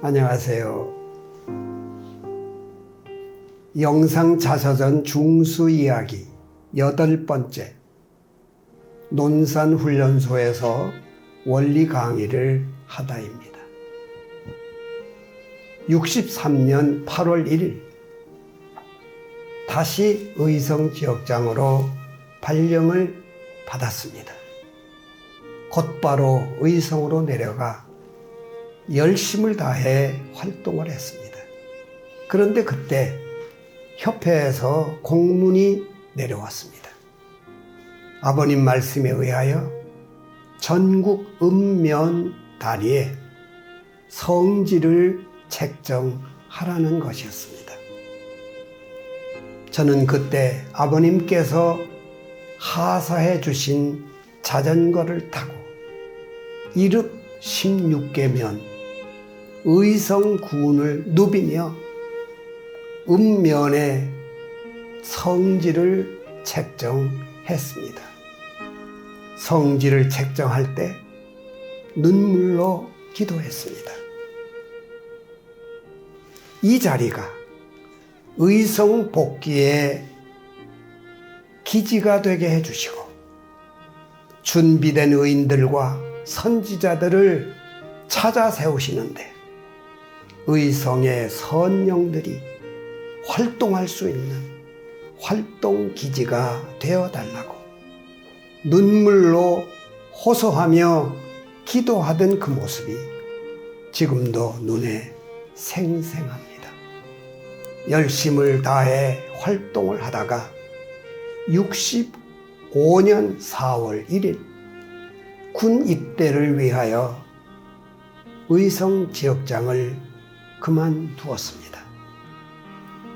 안녕하세요. 영상 자서전 중수 이야기 8번째, 논산훈련소에서 원리 강의를 하다입니다. 63년 8월 1일 다시 의성지역장으로 발령을 받았습니다. 곧바로 의성으로 내려가 열심을 다해 활동을 했습니다. 그런데 그때 협회에서 공문이 내려왔습니다. 아버님 말씀에 의하여 전국 읍면 단위에 성지를 책정하라는 것이었습니다. 저는 그때 아버님께서 하사해 주신 자전거를 타고 이릅 16계면 의성군을 누비며 읍면에 성지를 책정했습니다. 성지를 책정할 때 눈물로 기도했습니다. 이 자리가 의성 복귀의 기지가 되게 해주시고 준비된 의인들과 선지자들을 찾아 세우시는데 의성의 선영들이 활동할 수 있는 활동 기지가 되어달라고 눈물로 호소하며 기도하던 그 모습이 지금도 눈에 생생합니다. 열심을 다해 활동을 하다가 65년 4월 1일 군 입대를 위하여 의성 지역장을 그만두었습니다.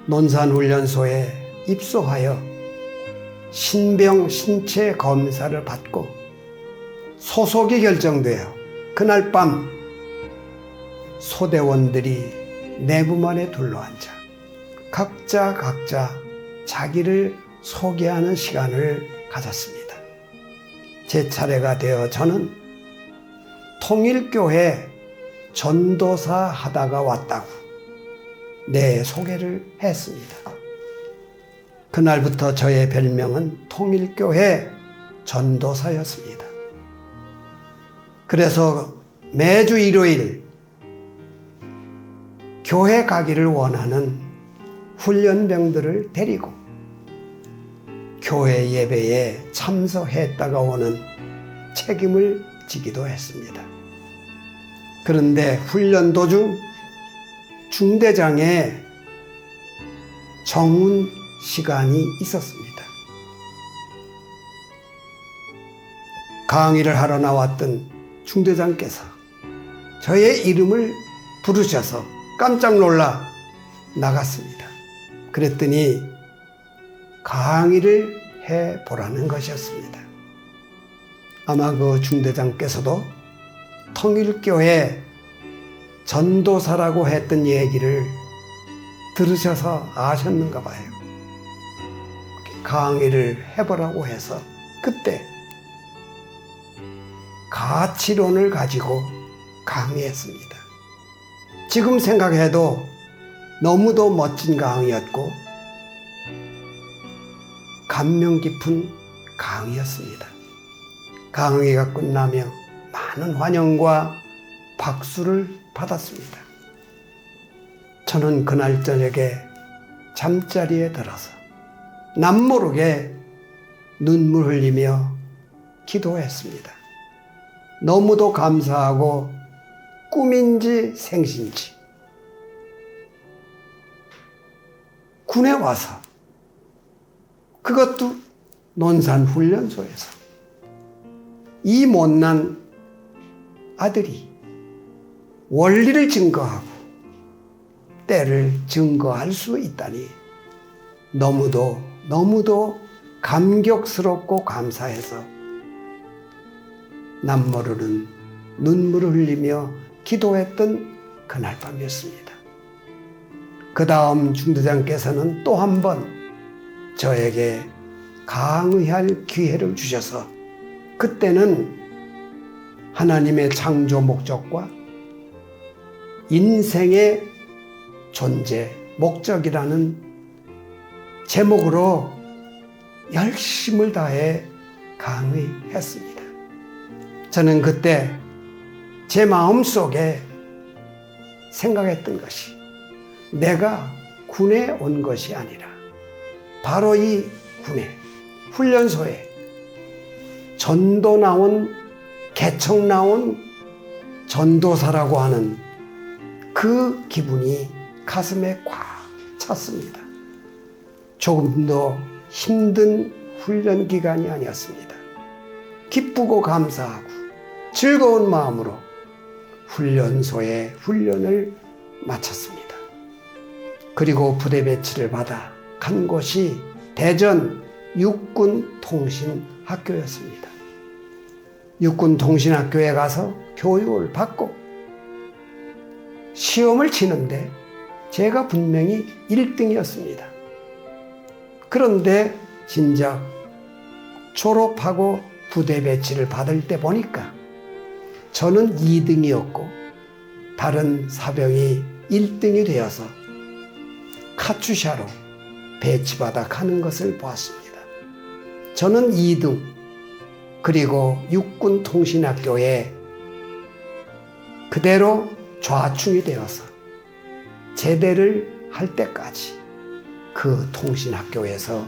논산훈련소에 입소하여 신병 신체 검사를 받고 소속이 결정되어 그날 밤 소대원들이 내부만에 둘러앉아 각자 자기를 소개하는 시간을 가졌습니다. 제 차례가 되어 저는 통일교회 전도사 하다가 왔다고 내 소개를 했습니다. 그날부터 저의 별명은 통일교회 전도사였습니다. 그래서 매주 일요일 교회 가기를 원하는 훈련병들을 데리고 교회 예배에 참석했다가 오는 책임을 지기도 했습니다. 그런데 훈련 도중 중대장에 정훈 시간이 있었습니다. 강의를 하러 나왔던 중대장께서 저의 이름을 부르셔서 깜짝 놀라 나갔습니다. 그랬더니 강의를 해보라는 것이었습니다. 아마 그 중대장께서도 통일교회 전도사라고 했던 얘기를 들으셔서 아셨는가 봐요. 강의를 해보라고 해서 그때 가치론을 가지고 강의했습니다. 지금 생각해도 너무도 멋진 강의였고 감명 깊은 강의였습니다. 강의가 끝나며 많은 환영과 박수를 받았습니다. 저는 그날 저녁에 잠자리에 들어서 남모르게 눈물 흘리며 기도했습니다. 너무도 감사하고 꿈인지 생신지 군에 와서 그것도 논산훈련소에서 이 못난 아들이 원리를 증거하고 때를 증거할 수 있다니 너무도 감격스럽고 감사해서 남모르는 눈물을 흘리며 기도했던 그날 밤이었습니다. 그 다음 중대장께서는 또 한 번 저에게 강의할 기회를 주셔서 그때는 하나님의 창조 목적과 인생의 존재, 목적이라는 제목으로 열심을 다해 강의했습니다. 저는 그때 제 마음속에 생각했던 것이 내가 군에 온 것이 아니라 바로 이 군에, 훈련소에 전도 나온, 개척 나온 전도사라고 하는 그 기분이 가슴에 꽉 찼습니다. 조금 더 힘든 훈련 기간이 아니었습니다. 기쁘고 감사하고 즐거운 마음으로 훈련소에 훈련을 마쳤습니다. 그리고 부대 배치를 받아 간 곳이 대전 육군통신학교였습니다. 육군통신학교에 가서 교육을 받고 시험을 치는데 제가 분명히 1등이었습니다. 그런데 진작 졸업하고 부대 배치를 받을 때 보니까 저는 2등이었고 다른 사병이 1등이 되어서 카투샤로 배치받아 가는 것을 보았습니다. 저는 2등, 그리고 육군통신학교에 그대로 좌충이 되어서 제대를 할 때까지 그 통신학교에서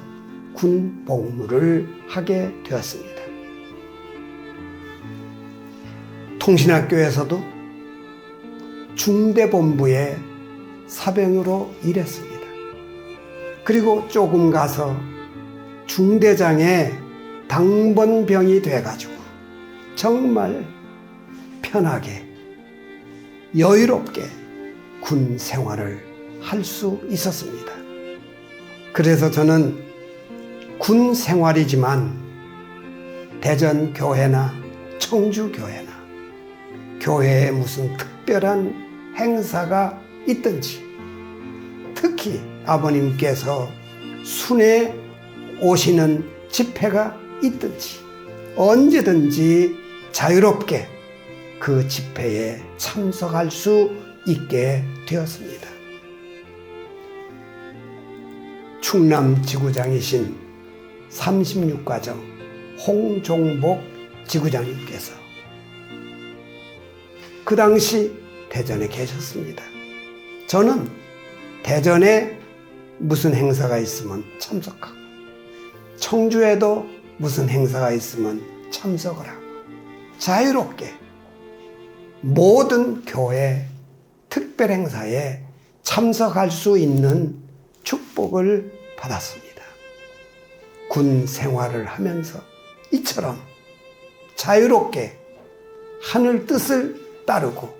군 복무를 하게 되었습니다. 통신학교에서도 중대본부의 사병으로 일했습니다. 그리고 조금 가서 중대장의 당번병이 돼가지고 정말 편하게 여유롭게 군 생활을 할 수 있었습니다. 그래서 저는 군 생활이지만 대전 교회나 청주 교회나 교회에 무슨 특별한 행사가 있든지, 특히 아버님께서 순회 오시는 집회가 있든지 언제든지 자유롭게 그 집회에 참석할 수 있게 되었습니다. 충남 지구장이신 36가정 홍종복 지구장님께서 그 당시 대전에 계셨습니다. 저는 대전에 무슨 행사가 있으면 참석하고 청주에도 무슨 행사가 있으면 참석을 하고 자유롭게 모든 교회 특별 행사에 참석할 수 있는 축복을 받았습니다. 군 생활을 하면서 이처럼 자유롭게 하늘 뜻을 따르고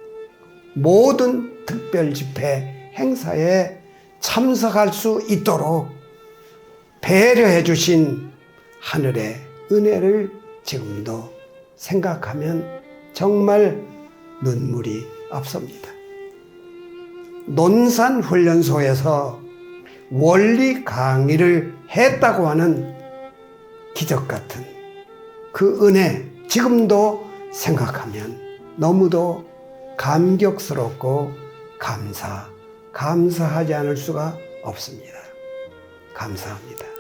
모든 특별 집회 행사에 참석할 수 있도록 배려해 주신 하늘의 은혜를 지금도 생각하면 정말 눈물이 앞섭니다. 논산훈련소에서 원리 강의를 했다고 하는 기적 같은 그 은혜, 지금도 생각하면 너무도 감격스럽고 감사하지 않을 수가 없습니다. 감사합니다.